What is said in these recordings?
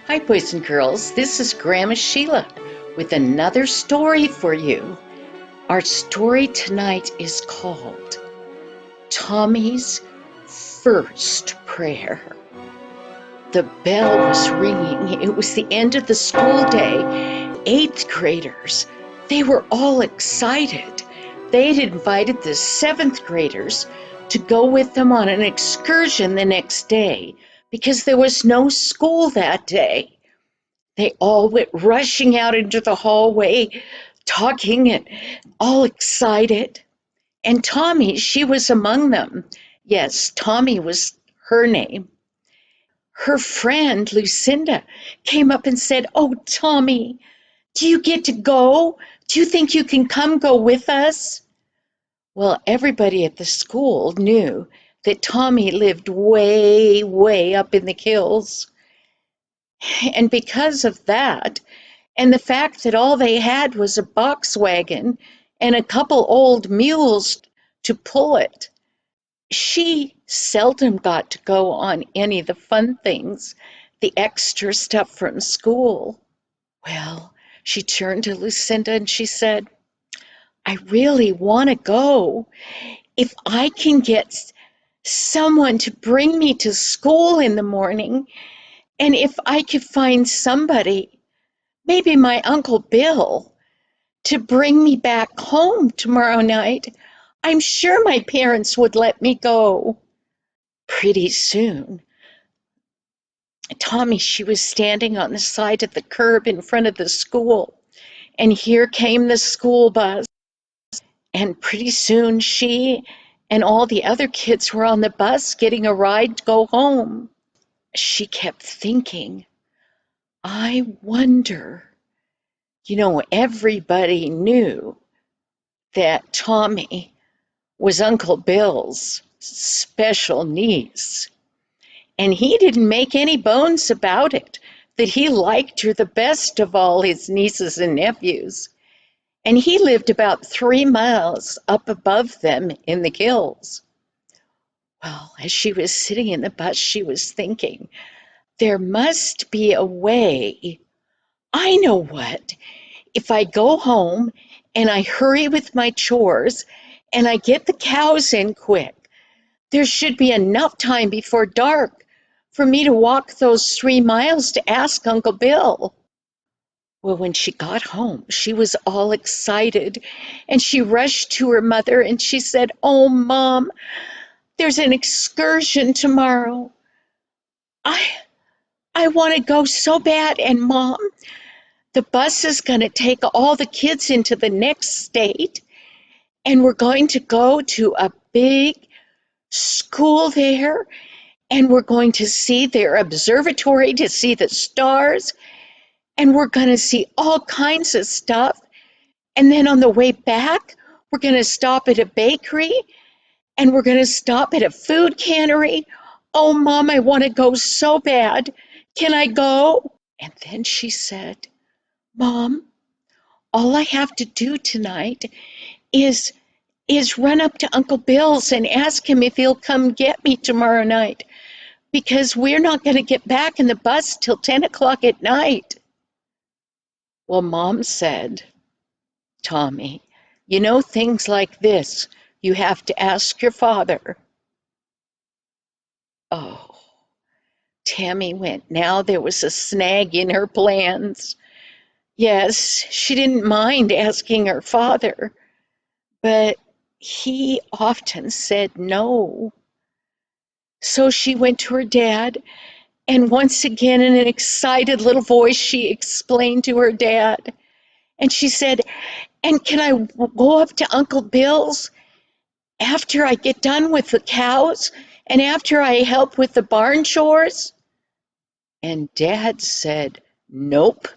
Hi, boys and girls. This is Grandma Sheila with another story for you. Our story tonight is called Tommie's First Prayer. The bell was ringing. It was the end of the school day. Eighth graders, they were all excited. They had invited the seventh graders to go with them on an excursion the next day because there was no school that day. They all went rushing out into the hallway, talking and all excited. And Tommie, she was among them. Yes, Tommie was her name. Her friend, Lucinda, came up and said, "Oh, Tommie, do you get to go? Do you think you can come go with us?" Well, everybody at the school knew that Tommie lived way, way up in the hills. And because of that, and the fact that all they had was a box wagon and a couple old mules to pull it, she seldom got to go on any of the fun things, the extra stuff from school. Well, she turned to Lucinda and she said, "I really want to go. If I can get someone to bring me to school in the morning, and if I could find somebody, maybe my Uncle Bill, to bring me back home tomorrow night, I'm sure my parents would let me go." Pretty soon, Tommie, she was standing on the side of the curb in front of the school, and here came the school bus. And pretty soon, she and all the other kids were on the bus getting a ride to go home. She kept thinking, I wonder, everybody knew that Tommie was Uncle Bill's special niece. And he didn't make any bones about it, that he liked her the best of all his nieces and nephews. And he lived about 3 miles up above them in the hills. Well, as she was sitting in the bus, she was thinking, there must be a way. I know what. If I go home and I hurry with my chores and I get the cows in quick, there should be enough time before dark for me to walk those 3 miles to ask Uncle Bill. Well, when she got home, she was all excited and she rushed to her mother and she said, "Oh, Mom, there's an excursion tomorrow. I I want to go so bad, and Mom, the bus is going to take all the kids into the next state and we're going to go to a big school there and we're going to see their observatory to see the stars, and we're going to see all kinds of stuff. And then on the way back, we're going to stop at a bakery and we're going to stop at a food cannery. Oh, Mom, I want to go so bad. Can I go?" And then she said, "Mom, all I have to do tonight is run up to Uncle Bill's and ask him if he'll come get me tomorrow night, because we're not going to get back in the bus till 10 o'clock at night." Well, Mom said, "Tommie, things like this, you have to ask your father." Oh, Tammy went. Now there was a snag in her plans. Yes, she didn't mind asking her father, but he often said no. So she went to her dad, and once again, in an excited little voice, she explained to her dad. And she said, "And can I go up to Uncle Bill's after I get done with the cows and after I help with the barn chores?" And Dad said, "Nope,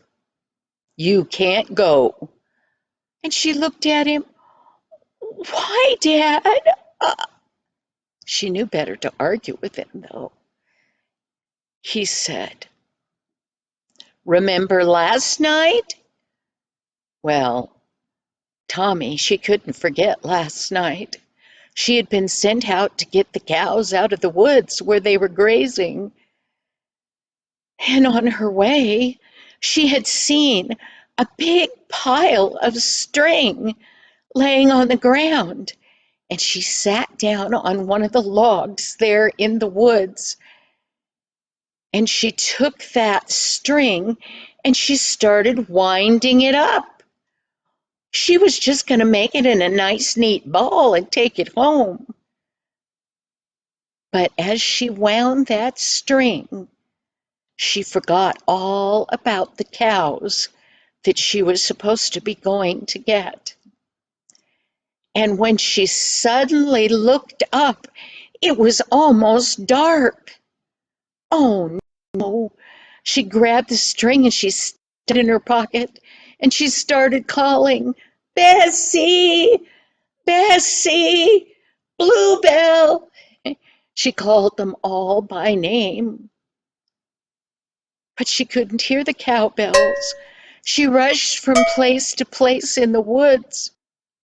you can't go." And she looked at him. "Why, Dad?" Uh, she knew better to argue with him, though. He said, "Remember last night?" Well, Tommie, she couldn't forget last night. She had been sent out to get the cows out of the woods where they were grazing. And on her way, she had seen a big pile of string laying on the ground, and she sat down on one of the logs there in the woods, and she took that string and she started winding it up. She was just going to make it in a nice, neat ball and take it home. But as she wound that string, she forgot all about the cows that she was supposed to be going to get. And when she suddenly looked up, it was almost dark. Oh no. She grabbed the string and she stuck it in her pocket and she started calling, Bessie, Bessie, Bluebell. She called them all by name, but she couldn't hear the cowbells. She rushed from place to place in the woods,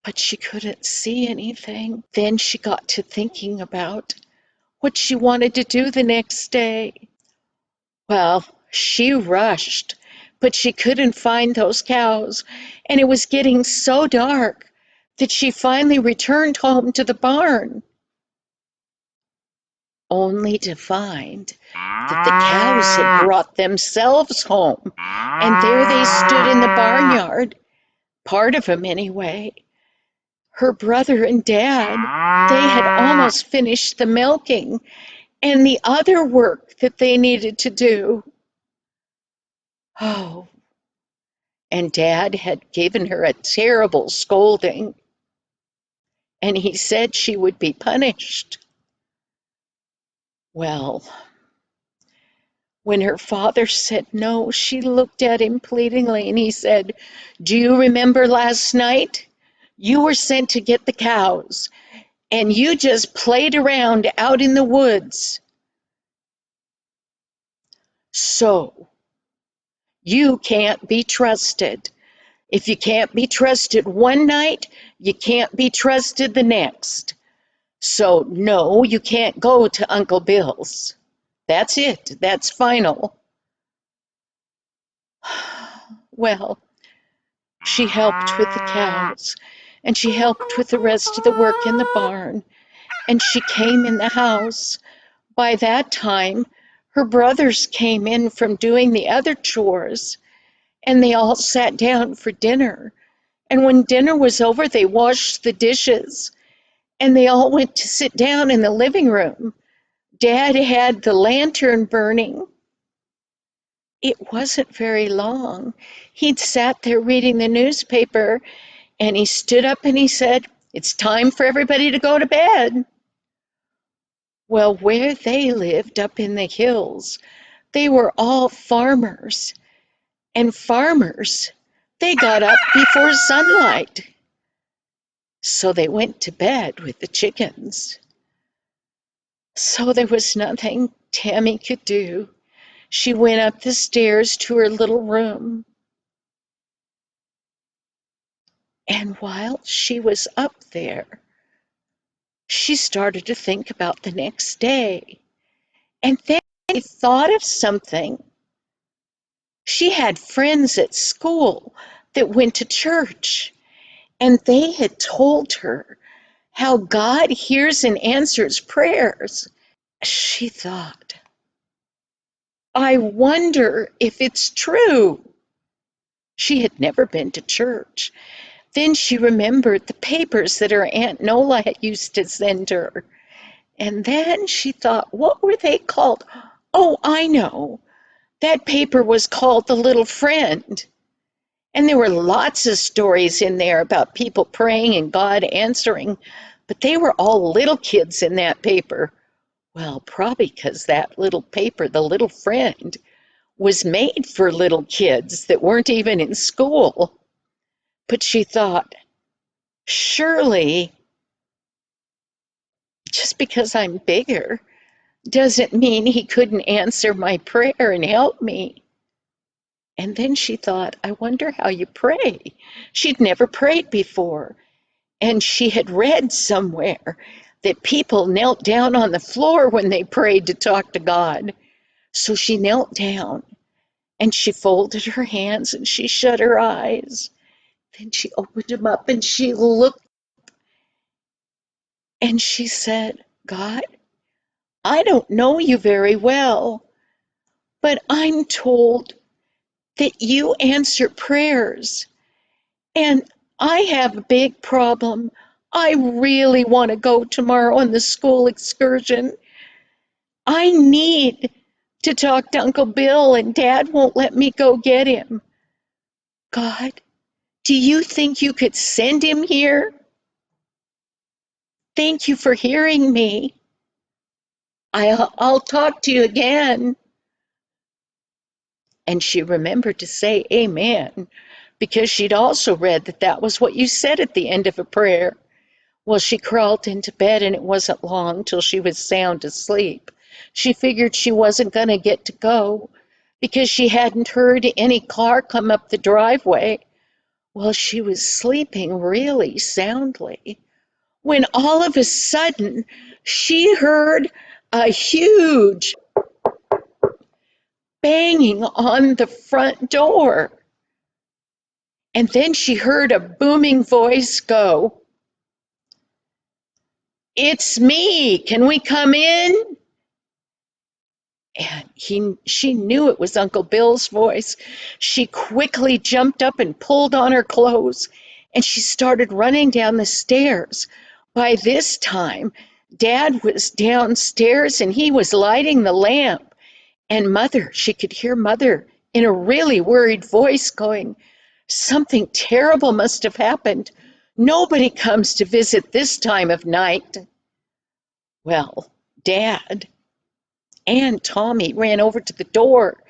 but she couldn't see anything. Then she got to thinking about what she wanted to do the next day. Well, she rushed, but she couldn't find those cows, and it was getting so dark that she finally returned home to the barn, only to find that the cows had brought themselves home, and there they stood in the barnyard, part of them anyway. Her brother and dad, they had almost finished the milking and the other work that they needed to do. Oh, and Dad had given her a terrible scolding, and he said she would be punished. Well, when her father said no, she looked at him pleadingly, and he said, "Do you remember last night? You were sent to get the cows, and you just played around out in the woods. So, you can't be trusted. If you can't be trusted one night, you can't be trusted the next. So, no, you can't go to Uncle Bill's. That's it. That's final." Well, she helped with the cows, and she helped with the rest of the work in the barn, and she came in the house. By that time, her brothers came in from doing the other chores, and they all sat down for dinner. And when dinner was over, they washed the dishes, and they all went to sit down in the living room. Dad had the lantern burning. It wasn't very long. He'd sat there reading the newspaper, and he stood up and he said, "It's time for everybody to go to bed." Well, where they lived up in the hills, they were all farmers, and farmers, they got up before sunlight. So they went to bed with the chickens. So there was nothing Tammy could do. She went up the stairs to her little room. And while she was up there, she started to think about the next day. And then she thought of something. She had friends at school that went to church, and they had told her how God hears and answers prayers. She thought, I wonder if it's true. She had never been to church. Then she remembered the papers that her Aunt Nola had used to send her. And then she thought, what were they called? Oh, I know. That paper was called The Little Friend. And there were lots of stories in there about people praying and God answering, but they were all little kids in that paper. Well, probably because that little paper, The Little Friend, was made for little kids that weren't even in school. But she thought, surely just because I'm bigger doesn't mean he couldn't answer my prayer and help me. And then she thought, I wonder how you pray. She'd never prayed before. And she had read somewhere that people knelt down on the floor when they prayed to talk to God. So she knelt down And she folded her hands and she shut her eyes. Then she opened them up and she looked and she said, God, I don't know you very well, but I'm told that you answer prayers. And I have a big problem. I really want to go tomorrow on the school excursion. I need to talk to Uncle Bill, and Dad won't let me go get him. God, do you think you could send him here? Thank you for hearing me. I'll talk to you again. And she remembered to say amen, because she'd also read that that was what you said at the end of a prayer. Well, she crawled into bed, and it wasn't long till she was sound asleep. She figured she wasn't going to get to go because she hadn't heard any car come up the driveway. Well, she was sleeping really soundly when all of a sudden she heard a huge banging on the front door. And then she heard a booming voice go, "It's me. Can we come in?" And she knew it was Uncle Bill's voice. She quickly jumped up and pulled on her clothes, and she started running down the stairs. By this time, Dad was downstairs and he was lighting the lamp. And Mother, she could hear Mother in a really worried voice going, "Something terrible must have happened. Nobody comes to visit this time of night." Well, Dad and Tommie ran over to the door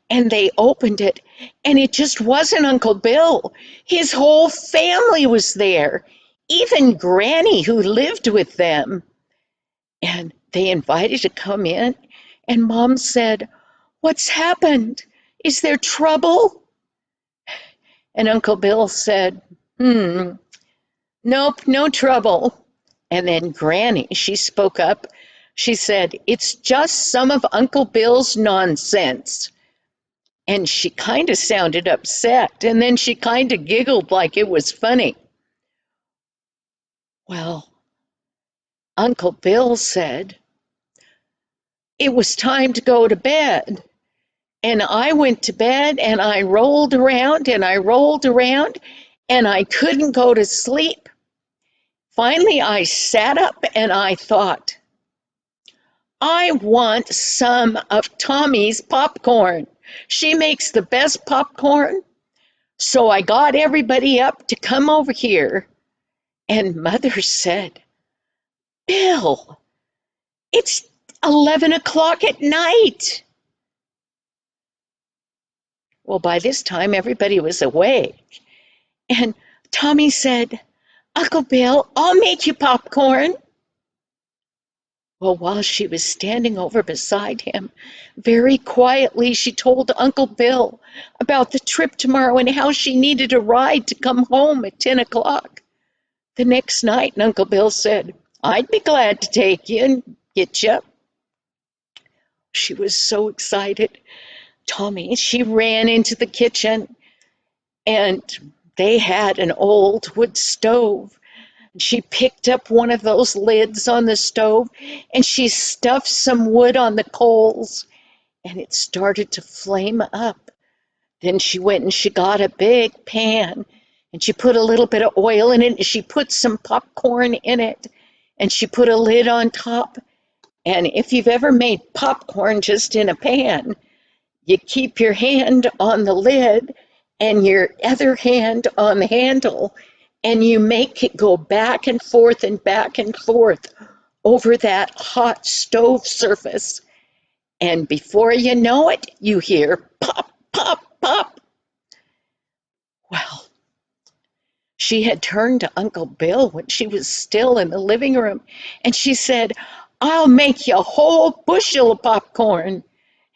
and they opened it, and it just wasn't Uncle Bill. His whole family was there, even Granny, who lived with them. And they invited to come in, and Mom said, "What's happened? Is there trouble?" And Uncle Bill said, "Nope, no trouble." And then Granny, she spoke up. She said, "It's just some of Uncle Bill's nonsense." And she kind of sounded upset, and then she kind of giggled like it was funny. Well, Uncle Bill said, "It was time to go to bed." And I went to bed, and I rolled around, and I rolled around, and I couldn't go to sleep. Finally, I sat up, and I thought, I want some of Tommie's popcorn. She makes the best popcorn. So I got everybody up to come over here. And Mother said, "Bill, it's 11 o'clock at night." Well, by this time, everybody was awake. And Tommie said, "Uncle Bill, I'll make you popcorn." Well, while she was standing over beside him, very quietly she told Uncle Bill about the trip tomorrow and how she needed a ride to come home at 10 o'clock the next night. And Uncle Bill said, "I'd be glad to take you and get you." She was so excited. Tommie, she ran into the kitchen, and they had an old wood stove. She picked up one of those lids on the stove and she stuffed some wood on the coals, and it started to flame up. Then she went and she got a big pan and she put a little bit of oil in it and she put some popcorn in it and she put a lid on top. And if you've ever made popcorn just in a pan, you keep your hand on the lid and your other hand on the handle, and you make it go back and forth over that hot stove surface. And before you know it, you hear pop, pop, pop. Well, she had turned to Uncle Bill when she was still in the living room, and she said, "I'll make you a whole bushel of popcorn."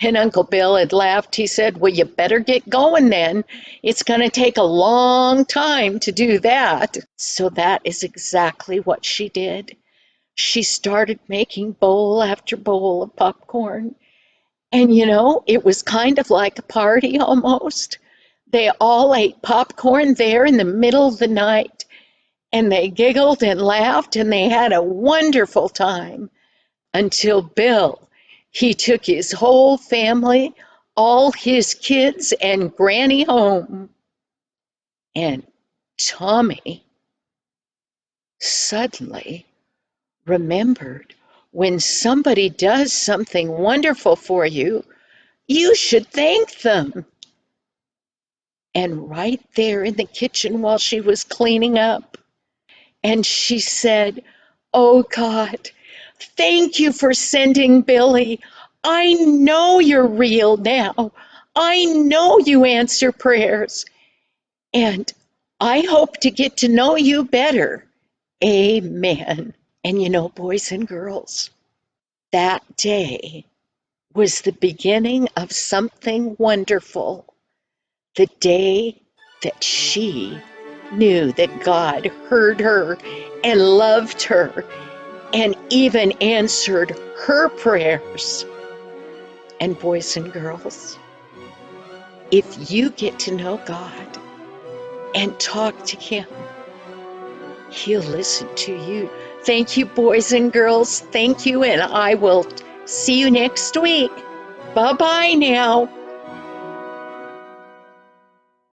And Uncle Bill had laughed. He said, "Well, you better get going then. It's going to take a long time to do that." So that is exactly what she did. She started making bowl after bowl of popcorn, And it was kind of like a party almost. They all ate popcorn there in the middle of the night, and they giggled and laughed, and they had a wonderful time until Bill, he took his whole family, all his kids, and Granny home. And Tommie suddenly remembered, when somebody does something wonderful for you, you should thank them. And right there in the kitchen while she was cleaning up, and she said, "Oh God, thank you for sending Billy. I know you're real now. I know you answer prayers. And I hope to get to know you better. Amen." And boys and girls, that day was the beginning of something wonderful. The day that she knew that God heard her and loved her and even answered her prayers. And boys and girls, if you get to know God and talk to Him, He'll listen to you. Thank you, boys and girls. Thank you, and I will see you next week. Bye-bye now.